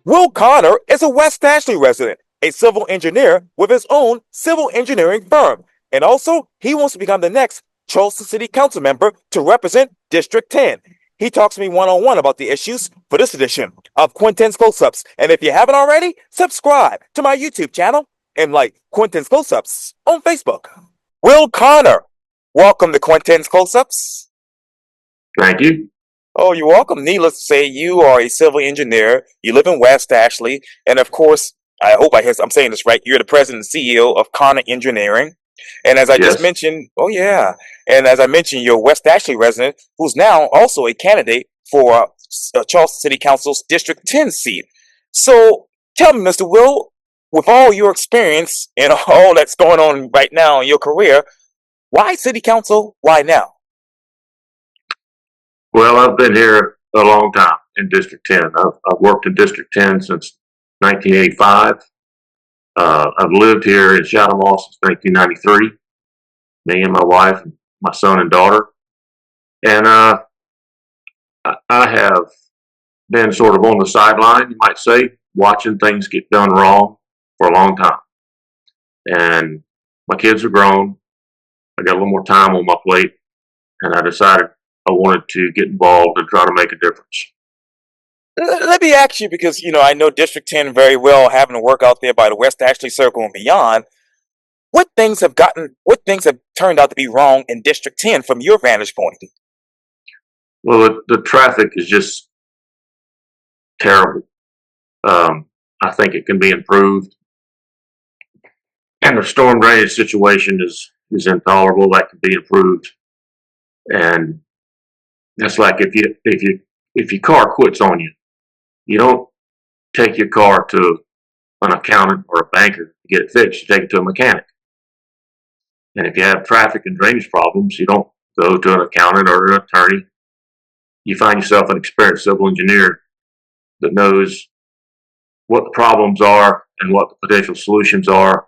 Will Connor is a West Ashley resident, a civil engineer with his own civil engineering firm, and also he wants to become the next Charleston City Council member to represent District 10. He talks to me one on one about the issues for this edition of Quintin's Close Ups. And if you haven't already, subscribe to my YouTube channel and like Quintin's Close Ups on Facebook. Will Connor, welcome to Quintin's Close Ups. Thank you. Oh, you're welcome. Needless to say, you are a civil engineer. You live in West Ashley. And of course, I hope I'm saying this right. You're the president and CEO of Connor Engineering. And as I just Yes. mentioned, oh yeah. And as I mentioned, you're a West Ashley resident who's now also a candidate for Charleston City Council's District 10 seat. So tell me, Mr. Will, with all your experience and all that's going on right now in your career, why City Council? Why now? Well, I've been here a long time in District 10. I've worked in District 10 since 1985. I've lived here in Shalimar since 1993. Me and my wife, and my son and daughter. And I have been sort of on the sideline, you might say, watching things get done wrong for a long time. And my kids are grown. I got a little more time on my plate. And I decided I wanted to get involved and try to make a difference. Let me ask you, because I know District 10 very well, having to work out there by the West Ashley Circle and beyond. What things have turned out to be wrong in District 10 from your vantage point? Well, the traffic is just terrible. I think it can be improved. And the storm drainage situation is intolerable. That can be improved. And that's like if your car quits on you, you don't take your car to an accountant or a banker to get it fixed. You take it to a mechanic. And if you have traffic and drainage problems, you don't go to an accountant or an attorney. You find yourself an experienced civil engineer that knows what the problems are and what the potential solutions are.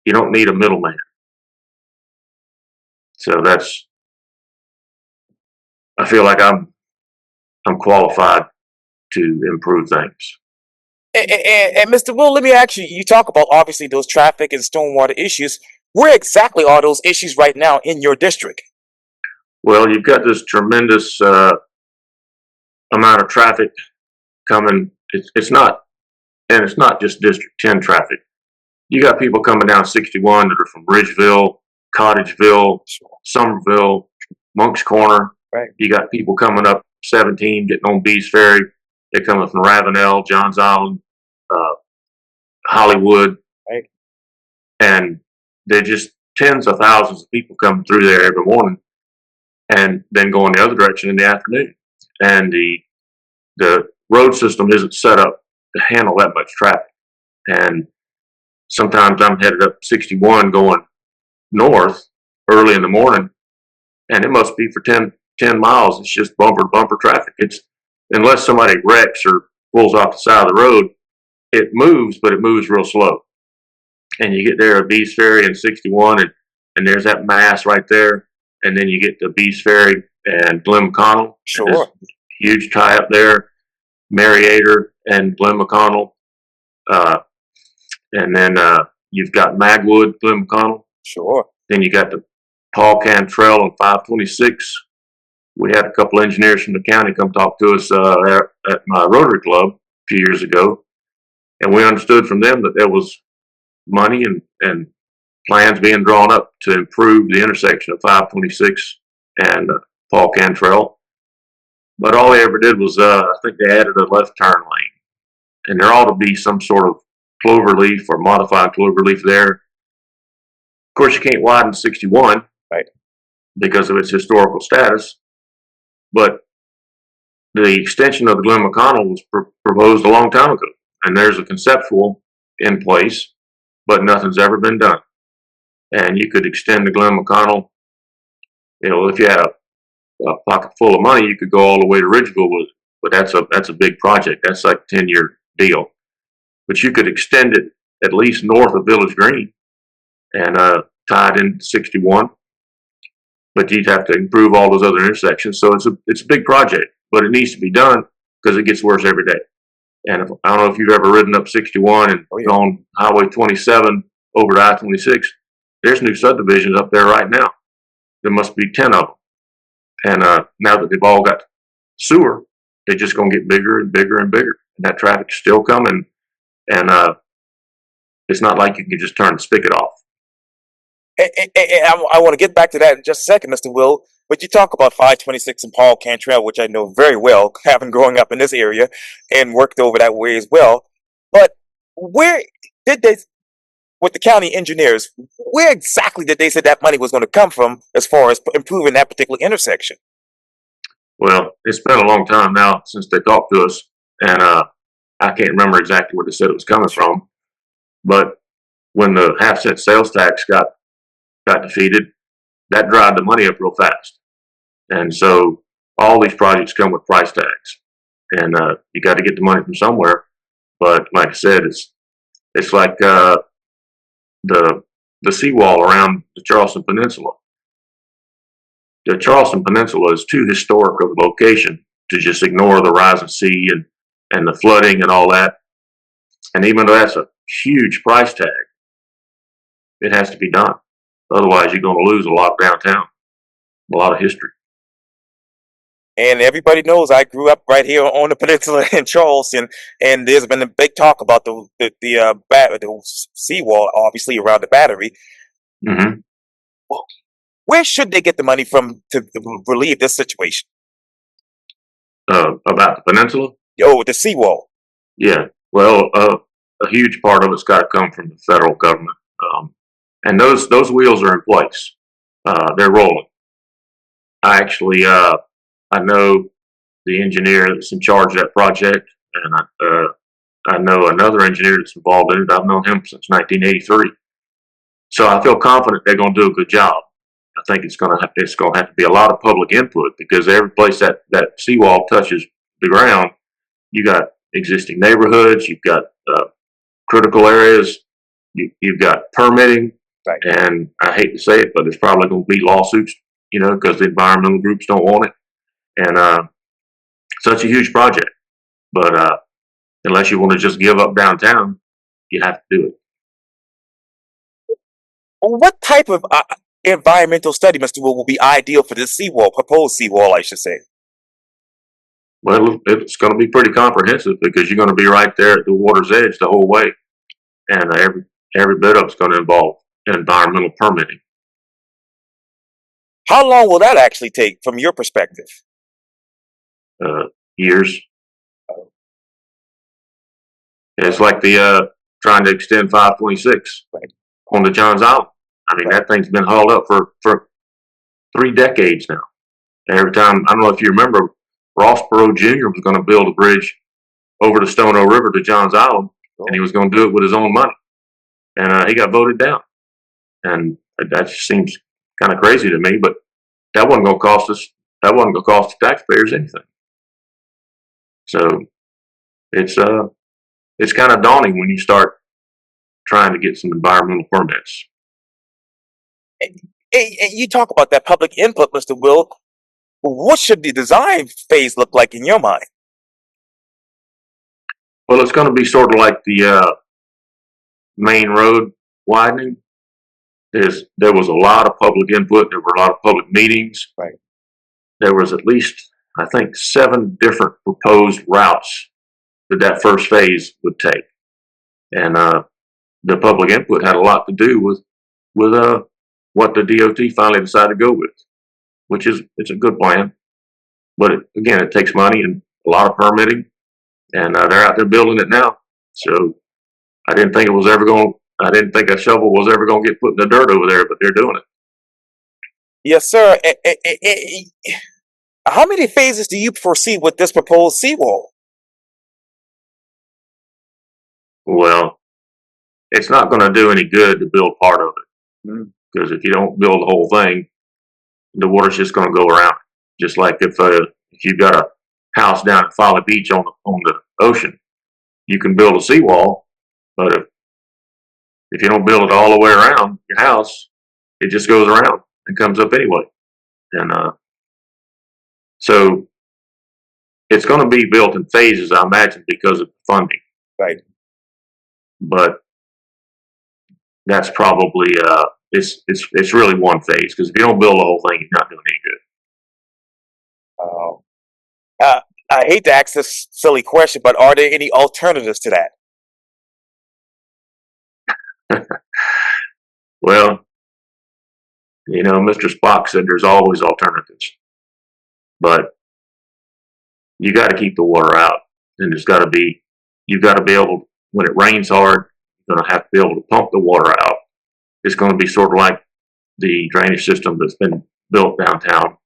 You don't need a middleman. So I feel like I'm qualified to improve things. And Mr. Will, let me ask you, you talk about obviously those traffic and stormwater issues. Where exactly are those issues right now in your district? Well, you've got this tremendous amount of traffic coming. It's not just District 10 traffic. You got people coming down 61 that are from Ridgeville, Cottageville, Somerville, Monk's Corner. Right. You got people coming up 17 getting on Bees Ferry. They're coming from Ravenel, Johns Island, Hollywood. Right. And they're just tens of thousands of people coming through there every morning and then going the other direction in the afternoon. And the road system isn't set up to handle that much traffic. And sometimes I'm headed up 61 going north early in the morning, and it must be for 10 miles. It's just bumper to bumper traffic. It's unless somebody wrecks or pulls off the side of the road, it moves, but it moves real slow. And you get there at Bees Ferry and 61, and there's that mass right there. And then you get to Bees Ferry and Glen McConnell. Sure. Huge tie up there, Mariator and Glen McConnell. And then you've got Magwood, Glen McConnell. Sure. Then you got the Paul Cantrell on 526. We had a couple engineers from the county come talk to us at my Rotary Club a few years ago. And we understood from them that there was money and plans being drawn up to improve the intersection of 526 and Paul Cantrell. But all they ever did was, I think they added a left turn lane. And there ought to be some sort of cloverleaf or modified cloverleaf there. Of course, you can't widen 61, right, because of its historical status. But the extension of the Glen McConnell was proposed a long time ago. And there's a conceptual in place, but nothing's ever been done. And you could extend the Glen McConnell, if you had a pocket full of money, you could go all the way to Ridgeville with it. But that's a big project. That's like a 10-year deal. But you could extend it at least north of Village Green and tie it into 61. But you'd have to improve all those other intersections. So it's a big project, but it needs to be done because it gets worse every day. And I don't know if you've ever ridden up 61 and Oh, yeah. gone Highway 27 over to I-26. There's new subdivisions up there right now. There must be 10 of them. And now that they've all got sewer, they're just going to get bigger and bigger and bigger. And that traffic's still coming. And it's not like you can just turn the spigot off. I want to get back to that in just a second, Mr. Will. But you talk about 526 and Paul Cantrell, which I know very well, having growing up in this area and worked over that way as well. But where did they, with the county engineers, where exactly did they say that money was going to come from as far as improving that particular intersection? Well, it's been a long time now since they talked to us. And I can't remember exactly where they said it was coming from. But when the half-cent sales tax got defeated, that dried the money up real fast. And so all these projects come with price tags, and you got to get the money from somewhere. But like I said, it's like the seawall around the Charleston Peninsula. The Charleston Peninsula is too historic of a location to just ignore the rising sea and the flooding and all that. And even though that's a huge price tag, it has to be done. Otherwise, you're going to lose a lot of downtown, a lot of history. And everybody knows I grew up right here on the peninsula in Charleston, and there's been a big talk about the seawall, obviously around the battery. Mm-hmm. Well, where should they get the money from to relieve this situation? About the peninsula? Oh, the seawall. Yeah. Well, a huge part of it's got to come from the federal government, and those wheels are in place. They're rolling. I actually I know the engineer that's in charge of that project, and I know another engineer that's involved in it. I've known him since 1983, so I feel confident they're going to do a good job. I think it's going to have to be a lot of public input, because every place that seawall touches the ground, you got existing neighborhoods, you've got critical areas, you've got permitting, Right. And I hate to say it, but there's probably going to be lawsuits, because the environmental groups don't want it. And such a huge project. But unless you want to just give up downtown, you have to do it. What type of environmental study, Mr. Will be ideal for this seawall, proposed seawall, I should say? Well, it's going to be pretty comprehensive, because you're going to be right there at the water's edge the whole way, and every bit of it's going to involve environmental permitting. How long will that actually take from your perspective? Years. It's like the trying to extend 526 Right. on the Johns Island. I mean, that thing's been hauled up for 3 decades now. And every time, I don't know if you remember, Ross Perot Jr. was going to build a bridge over the Stono River to Johns Island, and he was going to do it with his own money. And he got voted down. And that just seems kind of crazy to me, but that wasn't going to cost us, that wasn't going to cost the taxpayers anything. So it's kind of daunting when you start trying to get some environmental permits. Hey, you talk about that public input, Mr. Will. What should the design phase look like in your mind? Well, it's going to be sort of like the main road widening. There was a lot of public input. There were a lot of public meetings. Right. There was at least, I think, 7 different proposed routes that first phase would take, and the public input had a lot to do with what the DOT finally decided to go with, which is it's a good plan, but it takes money and a lot of permitting, and they're out there building it now. So I didn't think a shovel was ever going to get put in the dirt over there, but they're doing it. Yes, sir. How many phases do you foresee with this proposed seawall? Well, it's not going to do any good to build part of it, because if you don't build the whole thing, the water's just going to go around. Just like if you've got a house down at Folly Beach on the ocean, you can build a seawall, but if you don't build it all the way around your house, it just goes around and comes up anyway. And so it's going to be built in phases, I imagine, because of the funding. Right. But that's probably it's really one phase, because if you don't build the whole thing, you're not doing any Um, uh, I hate to ask this silly question, but are there any alternatives to that? good. Well, Mr. Spock said there's always alternatives, but you got to keep the water out, and you've got to be able, when it rains hard, you're going to have to be able to pump the water out. It's going to be sort of like the drainage system that's been built downtown,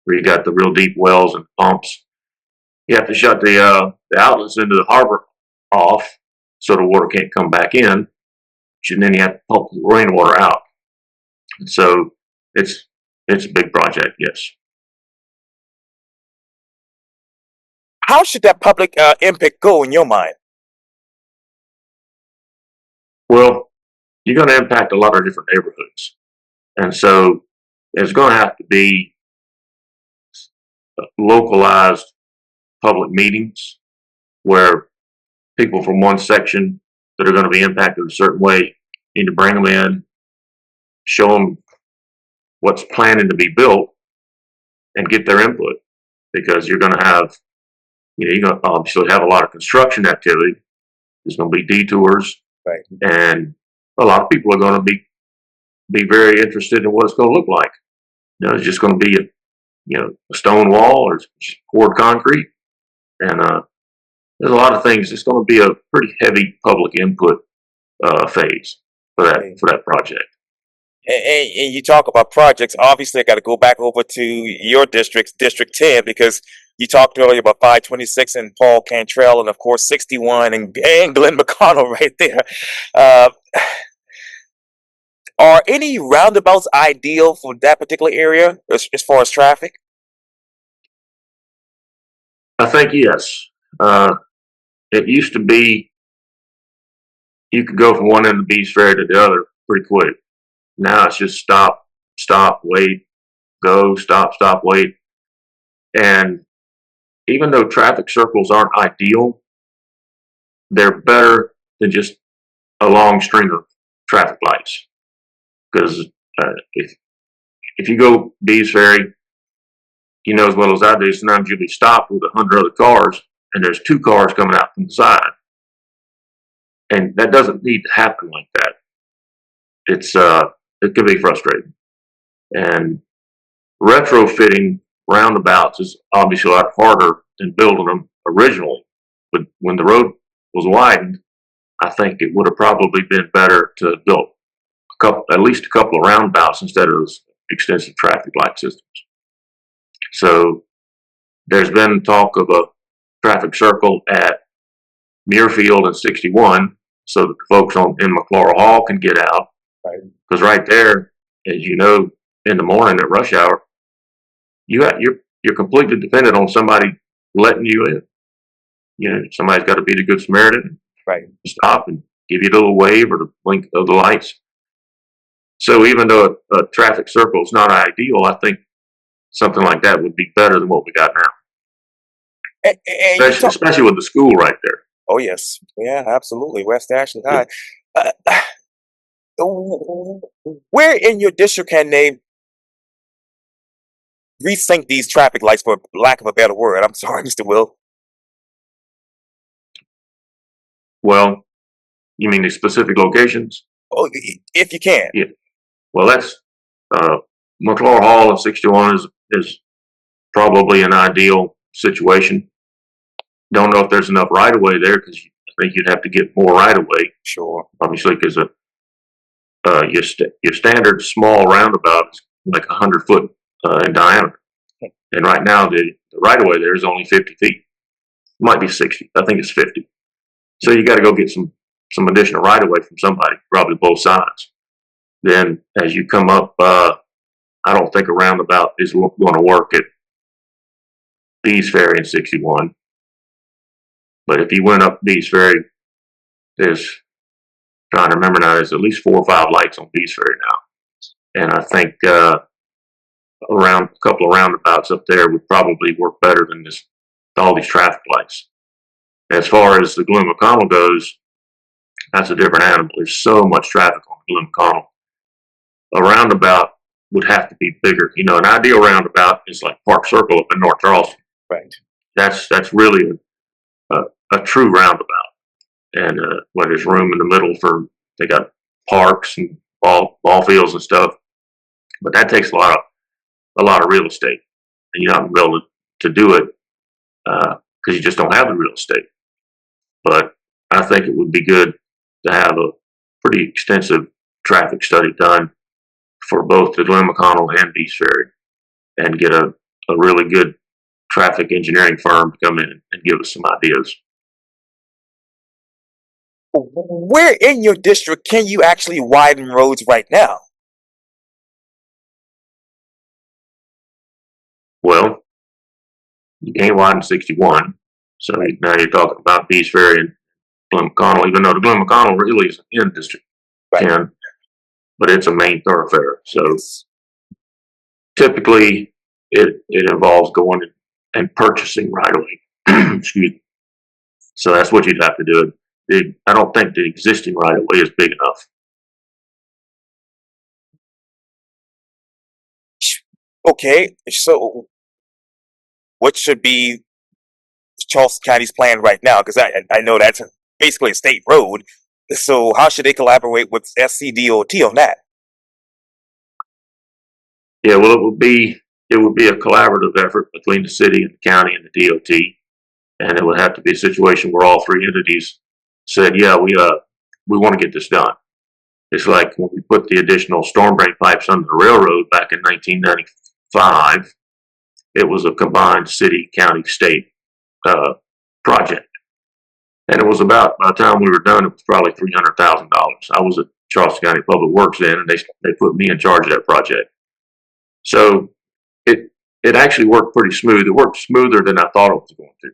where you got the real deep wells and pumps. You have to shut the outlets into the harbor off so the water can't come back in, and then you have to pump the rainwater out. So it's a big project, yes. How should that public impact go in your mind? Well, you're going to impact a lot of different neighborhoods, and so there's going to have to be localized public meetings where people from one section that are going to be impacted a certain way need to bring them in, show them what's planning to be built, and get their input, because you're going to have, you're going to obviously have a lot of construction activity. There's going to be detours, Right. and a lot of people are going to be very interested in what it's going to look like. It's just going to be a stone wall, or just poured concrete, and there's a lot of things. It's going to be a pretty heavy public input phase for that project. And you talk about projects. Obviously, I got to go back over to your district, District 10, because you talked earlier about 526 and Paul Cantrell, and of course 61 and Glenn McConnell right there. Uh, are any roundabouts ideal for that particular area as far as traffic? I think yes. It used to be you could go from one end of Bees Ferry to the other pretty quick. Now it's just stop, stop, wait, go, stop, stop, wait. And even though traffic circles aren't ideal, they're better than just a long string of traffic lights. Because if you go Bees Ferry, as well as I do, sometimes you'll be stopped with 100 other cars, and there's 2 cars coming out from the side. And that doesn't need to happen like that. It can be frustrating. And retrofitting roundabouts is obviously a lot harder than building them originally. But when the road was widened, I think it would have probably been better to build at least a couple of roundabouts instead of those extensive traffic light systems. So there's been talk of a traffic circle at Muirfield and 61, so that the folks in McClure Hall can get out. Because right there, as you know, in the morning at rush hour, you're completely dependent on somebody letting you in. Somebody's got to be the good Samaritan, Right. Stop and give you a little wave or the blink of the lights. So even though a traffic circle is not ideal, I think something like that would be better than what we got now. Especially with the school right there. Oh yes, yeah, absolutely. West Ashley High. Uh, where in your district can they resync these traffic lights, for lack of a better word? I'm sorry, Mr. Will. Well, you mean the specific locations? Oh, if you can. Yeah. Well, that's McClure Hall and 61 is probably an ideal situation. Don't know if there's enough right of way there, because I think you'd have to get more right of way. Sure. Obviously, because your standard small roundabout is like 100 foot in diameter, and right now the right of way there is only 50 feet. It might be 60. I think it's 50. So you got to go get some additional right of way from somebody, probably both sides. Then as you come up, I don't think a roundabout is going to work at Bees Ferry and 61. But if you went up Bees Ferry, there's, trying to remember now, there's at least 4 or 5 lights on Bees Ferry now. And I think around a couple of roundabouts up there would probably work better than this all these traffic lights. As far as the Glen McConnell goes, that's a different animal. There's so much traffic on Glen McConnell. A roundabout would have to be bigger. You know, an ideal roundabout is like Park Circle up in North Charleston. Right. That's really a true roundabout, and where there's room in the middle for, they got parks and ball fields and stuff. But that takes a lot of real estate, and you're not gonna be able to do it because you just don't have the real estate. But I think it would be good to have a pretty extensive traffic study done for both the Glen McConnell and Beast Ferry, and get a really good traffic engineering firm to come in and give us some ideas. Where in your district can you actually widen roads right now? Well, you can't widen 61, so now you're talking about Beast Ferry and Glen McConnell, even though the Glen McConnell really is in District 10, but it's a main thoroughfare. So typically it involves going and purchasing right away. Excuse me. So that's what you'd have to do. I don't think the existing right of way is big enough. Okay, so what should be Charleston County's plan right now? Because I know that's basically a state road. So how should they collaborate with SCDOT on that? Yeah, well, it would be a collaborative effort between the city and the county and the DOT, and it would have to be a situation where all three entities said, "Yeah, we want to get this done." It's like when we put the additional storm drain pipes under the railroad back in 1995. It was a combined city, county, state project, and it was about, by the time we were done, it was probably $300,000. I was at Charleston County Public Works then, and they put me in charge of that project. So it actually worked pretty smooth. It worked smoother than I thought it was going to,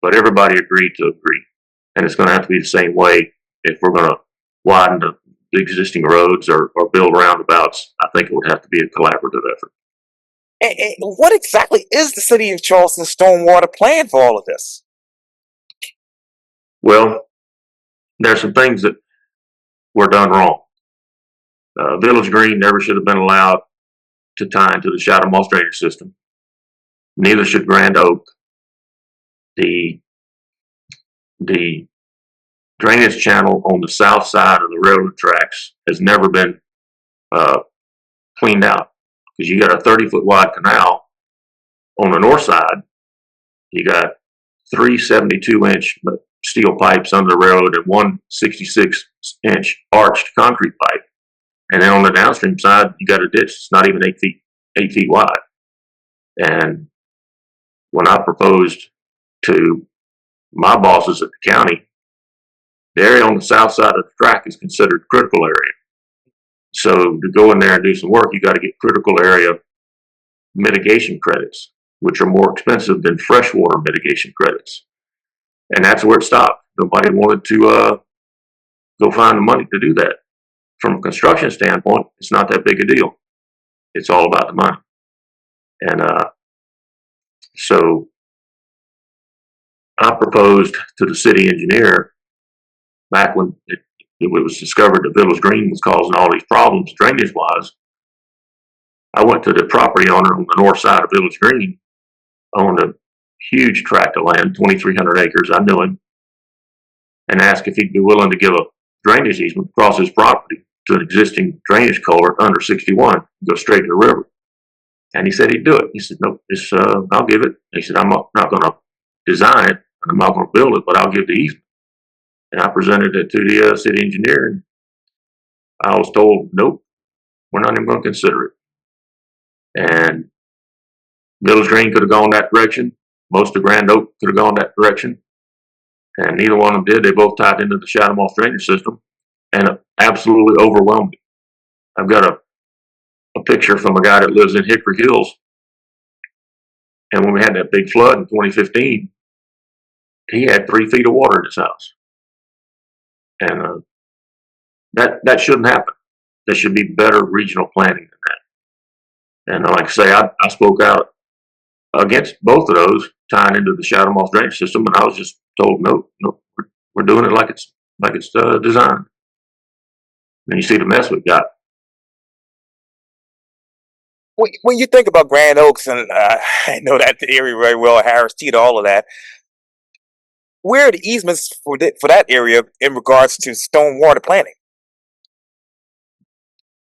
but everybody agreed to agree, and it's going to have to be the same way if we're going to widen the existing roads or build roundabouts. I think it would have to be a collaborative effort. And what exactly is the city of Charleston stormwater plan for all of this? Well, there's some things that were done wrong. Village Green never should have been allowed to tie into the Shadow Moss drainage system. Neither should Grand Oak. The drainage channel on the south side of the railroad tracks has never been cleaned out, because you got a 30-foot wide canal on the north side. You got 3 72-inch steel pipes under the railroad and 1 66-inch arched concrete pipe. And then on the downstream side, you got a ditch that's not even 8 feet wide. And when I proposed to my bosses at the county, the area on the south side of the track is considered critical area. So to go in there and do some work, you got to get critical area mitigation credits, which are more expensive than freshwater mitigation credits. And that's where it stopped. Nobody wanted to go find the money to do that. From a construction standpoint, it's not that big a deal. It's all about the money. And so I proposed to the city engineer, back when it was discovered that Village Green was causing all these problems drainage-wise. I went to the property owner on the north side of Village Green, owned a huge tract of land, 2,300 acres. I knew him, and asked if he'd be willing to give a drainage easement across his property to an existing drainage culvert under 61 and go straight to the river. And he said he'd do it. He said, "No, I'll give it." He said, "I'm not going to design it, and I'm not going to build it, but I'll give the easement." And I presented it to the city engineer, and I was told, "Nope, we're not even going to consider it." And Village Green could have gone that direction. Most of Grand Oak could have gone that direction. And neither one of them did. They both tied into the Shadow Moss drainage system, and it absolutely overwhelmed me. I've got a picture from a guy that lives in Hickory Hills. And when we had that big flood in 2015, he had 3 feet of water in his house. And that shouldn't happen. There should be better regional planning than that. And like I say, I spoke out against both of those tying into the Shadow Moss drainage system, and I was just told, no, we're doing it like it's designed. And you see the mess we've got. When you think about Grand Oaks, and I know that area very well, Harris Teeter, all of that, where are the easements for that area in regards to stormwater planning?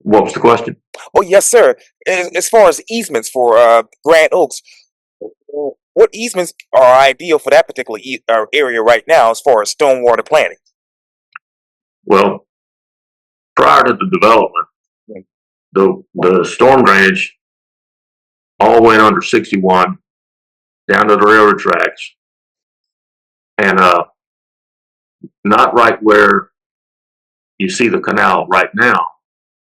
What was the question? Oh, yes, sir. As far as easements for Grand Oaks, what easements are ideal for that particular area right now as far as stormwater planning? Well, prior to the development, the storm drainage all went under 61 down to the railroad tracks, and not right where you see the canal right now.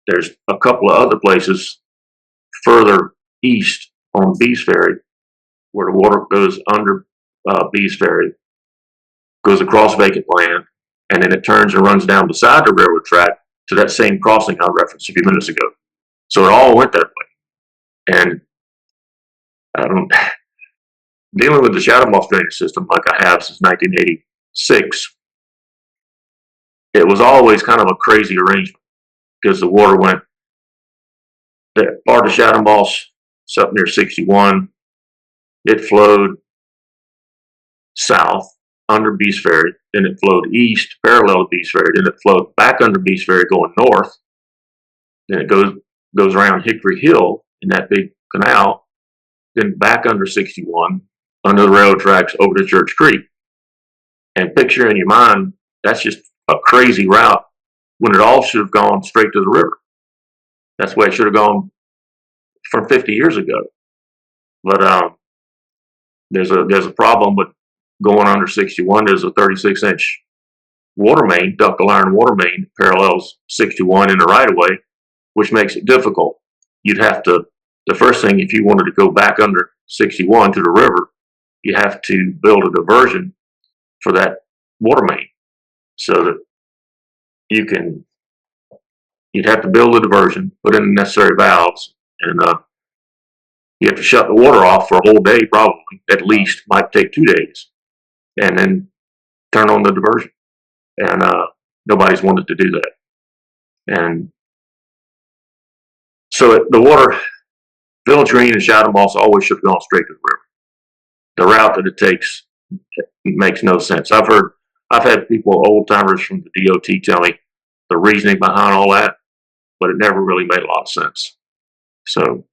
There's a couple of other places further east on Bees Ferry where the water goes under Bees Ferry, goes across vacant land, and then it turns and runs down beside the railroad track to that same crossing I referenced a few minutes ago. So it all went that way. And dealing with the Shadow Moss drainage system like I have since 1986, it was always kind of a crazy arrangement because the water went, that part of Shadow Moss, it's up near 61, it flowed south under Bees Ferry, then it flowed east parallel to Bees Ferry, then it flowed back under Bees Ferry going north, then it goes around Hickory Hill in that big canal, then back under 61, under the railroad tracks over to Church Creek. And picture in your mind, that's just a crazy route when it all should have gone straight to the river. That's the way it should have gone from 50 years ago. But there's a problem with going under 61. There's a 36-inch water main, ductile iron water main, parallels 61 in the right of way, which makes it difficult. You'd have to, the first thing, if you wanted to go back under 61 to the river, you have to build a diversion for that water main so that you'd have to build a diversion, put in the necessary valves, and you have to shut the water off for a whole day, probably, at least, might take 2 days, and then turn on the diversion. And nobody's wanted to do that. And so the water, Village Green and Shadow Moss always should have gone straight to the river. The route that it takes makes no sense. I've had people, old timers from the DOT, tell me the reasoning behind all that, but it never really made a lot of sense. So,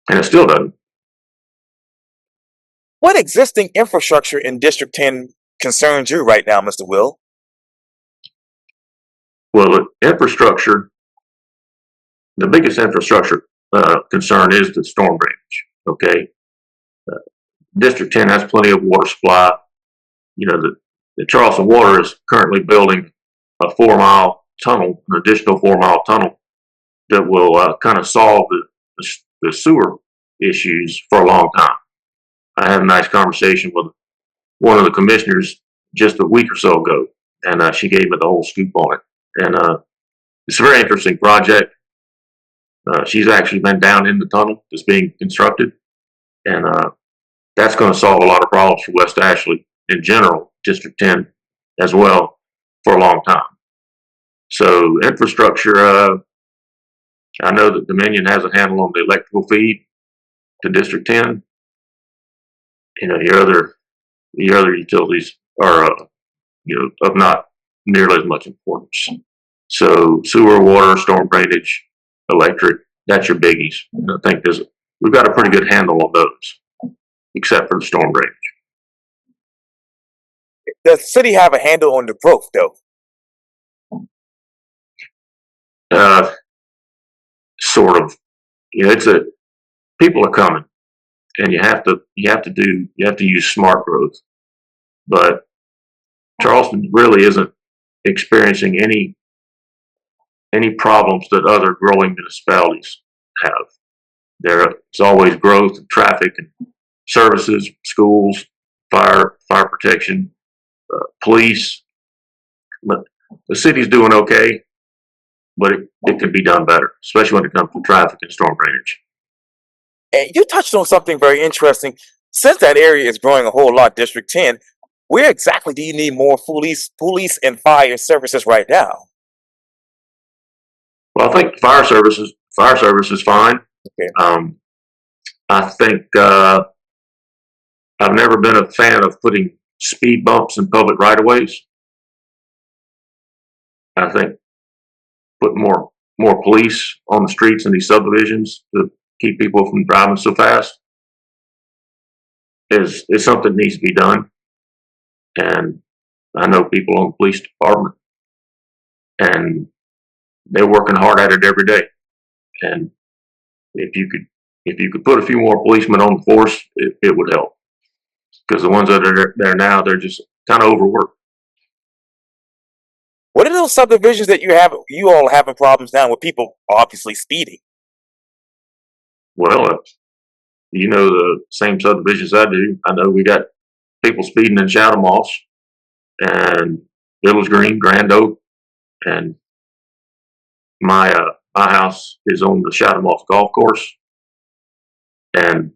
and it still doesn't. What existing infrastructure in District 10 concerns you right now, Mr. Will? Well, the infrastructure, the biggest infrastructure concern is the storm drainage. Okay, District 10 has plenty of water supply. You know, the Charleston Water is currently building a 4-mile tunnel, an additional 4-mile tunnel that will kind of solve the sewer issues for a long time. I had a nice conversation with one of the commissioners just a week or so ago, and she gave me the whole scoop on it. And it's a very interesting project. She's actually been down in the tunnel that's being constructed, and that's going to solve a lot of problems for West Ashley in general, District 10 as well, for a long time. So infrastructure, I know that Dominion has a handle on the electrical feed to District 10. You know, your other utilities are, of not nearly as much importance. So sewer, water, storm drainage, electric, that's your biggies. And I think we've got a pretty good handle on those, except for the storm drainage. Does the city have a handle on the growth, though? Sort of. You know, people are coming, and you have to use smart growth. But Charleston really isn't experiencing any problems that other growing municipalities have. There's always growth in traffic and services, schools, fire protection, police. But the city's doing okay, but it could be done better, especially when it comes to traffic and storm drainage. And you touched on something very interesting. Since that area is growing a whole lot, District 10, where exactly do you need more police and fire services right now? Well, I think fire service is fine. Okay. Um, I think I've never been a fan of putting speed bumps in public right of ways. I think put more police on the streets in these subdivisions to keep people from driving so fast is something that needs to be done. And I know people on the police department, and they're working hard at it every day. And if you could put a few more policemen on the force, it would help. Because the ones that are there now, they're just kind of overworked. What are those subdivisions that you all having problems now with people obviously speeding? Well, you know the same subdivisions I do. I know we got people speeding in Shadow Moss and Village Green, Grand Oak, and my house is on the Shadow Moss Golf Course and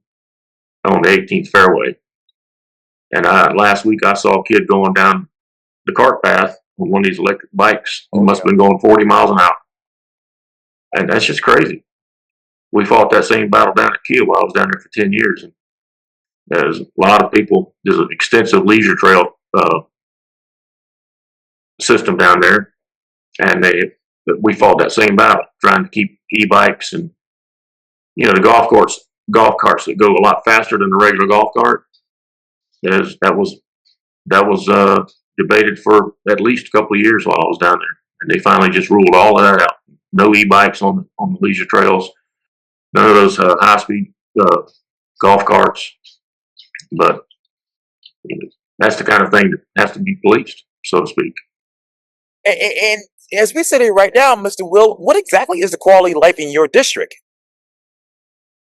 on the 18th fairway. And last week I saw a kid going down the cart path on one of these electric bikes. He must have been going 40 miles an hour, and that's just crazy. We fought that same battle down at Kiel while I was down there for 10 years. And there's a lot of people. There's an extensive leisure trail system down there, and we fought that same battle trying to keep e-bikes and the golf carts that go a lot faster than the regular golf cart. That was debated for at least a couple of years while I was down there, and they finally just ruled all of that out. No e-bikes on the leisure trails. None of those high speed golf carts. But that's the kind of thing that has to be policed, so to speak. And as we sit here right now, Mr. Will, what exactly is the quality of life in your district?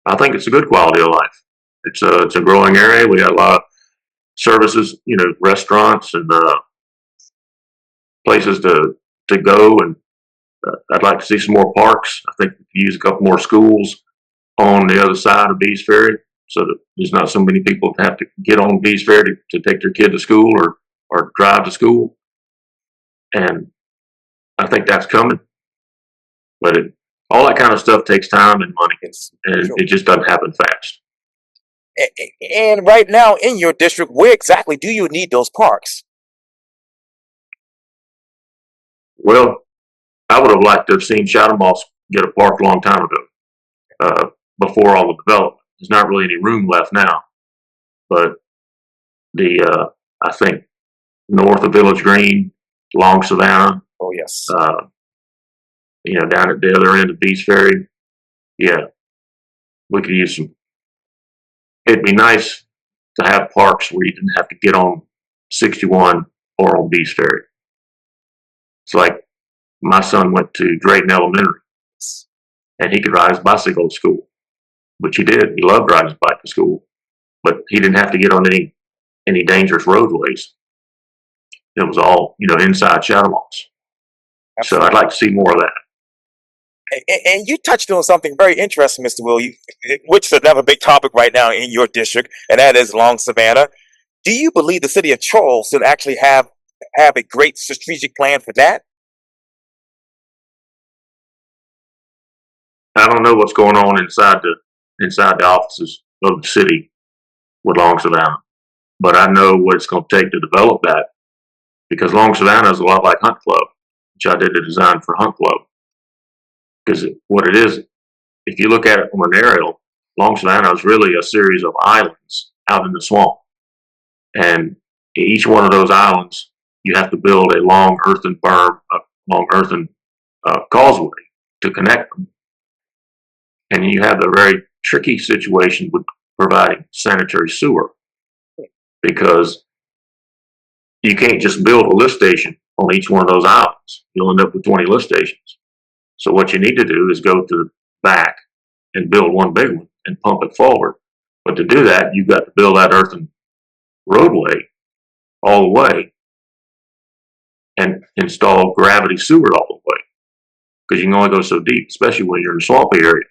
I think it's a good quality of life. It's a growing area. We got a lot of services, restaurants and places to go, and I'd like to see some more parks. I think we could use a couple more schools on the other side of Bees Ferry, so that there's not so many people that have to get on Bees Ferry to take their kid to school or drive to school. And I think that's coming, but all that kind of stuff takes time and money, and Sure. it just doesn't happen fast. And right now in your district, where exactly do you need those parks? Well, I would have liked to have seen Shadow Moss get a park a long time ago, before all the development. There's not really any room left now, but I think north of Village Green, along Savannah, Oh, yes. down at the other end of Bees Ferry, yeah, we could use some. It'd be nice to have parks where you didn't have to get on 61 or on Bees Ferry. It's like my son went to Drayton Elementary, and he could ride his bicycle to school, which he did. He loved riding his bike to school, but he didn't have to get on any dangerous roadways. It was all inside Shadow Moss. So I'd like to see more of that. And you touched on something very interesting, Mr. Will, which is another big topic right now in your district, and that is Long Savannah. Do you believe the city of Charleston actually have a great strategic plan for that? I don't know what's going on inside the offices of the city with Long Savannah, but I know what it's going to take to develop that, because Long Savannah is a lot like Hunt Club, which I did the design for Hunt Club. Because what it is, if you look at it from an aerial, Long Savannah is really a series of islands out in the swamp, and each one of those islands you have to build a long earthen berm, a long earthen causeway to connect them. And you have a very tricky situation with providing sanitary sewer, because you can't just build a lift station on each one of those islands. You'll end up with 20 lift stations. So what you need to do is go to the back and build one big one and pump it forward. But to do that, you've got to build that earthen roadway all the way and install gravity sewer all the way, because you can only go so deep, especially when you're in a swampy area.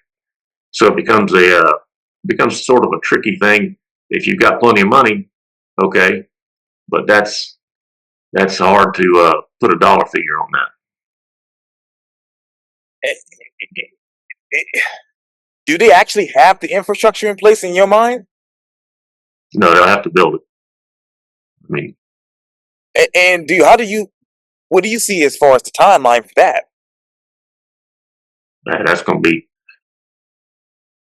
So it becomes sort of a tricky thing If you've got plenty of money, okay, but that's hard to put a dollar figure on that. Eh, eh, Do they actually have the infrastructure in place in your mind? No, they'll have to build it. I mean, And what do you see as far as the timeline for that? that's going to be,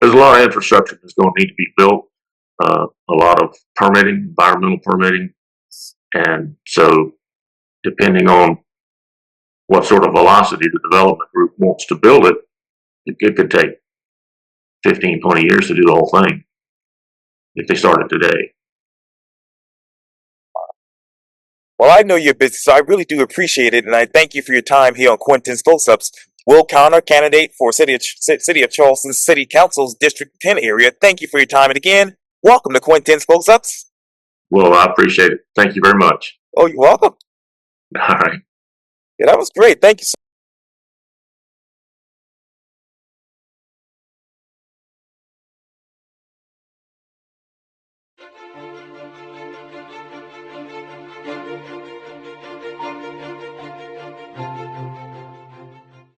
there's a lot of infrastructure that's going to need to be built, a lot of permitting, environmental permitting. And so, depending on what sort of velocity the development group wants to build it, it could take 15, 20 years to do the whole thing if they started today. Well, I know you're busy, so I really do appreciate it, and I thank you for your time here on Quintin's Close-Ups. Will Connor, candidate for City of Charleston City Council's District 10 area. Thank you for your time, and again, welcome to Quintin's Close-Ups. Well, I appreciate it. Thank you very much. Oh, you're welcome. All right. Yeah, that was great. Thank you so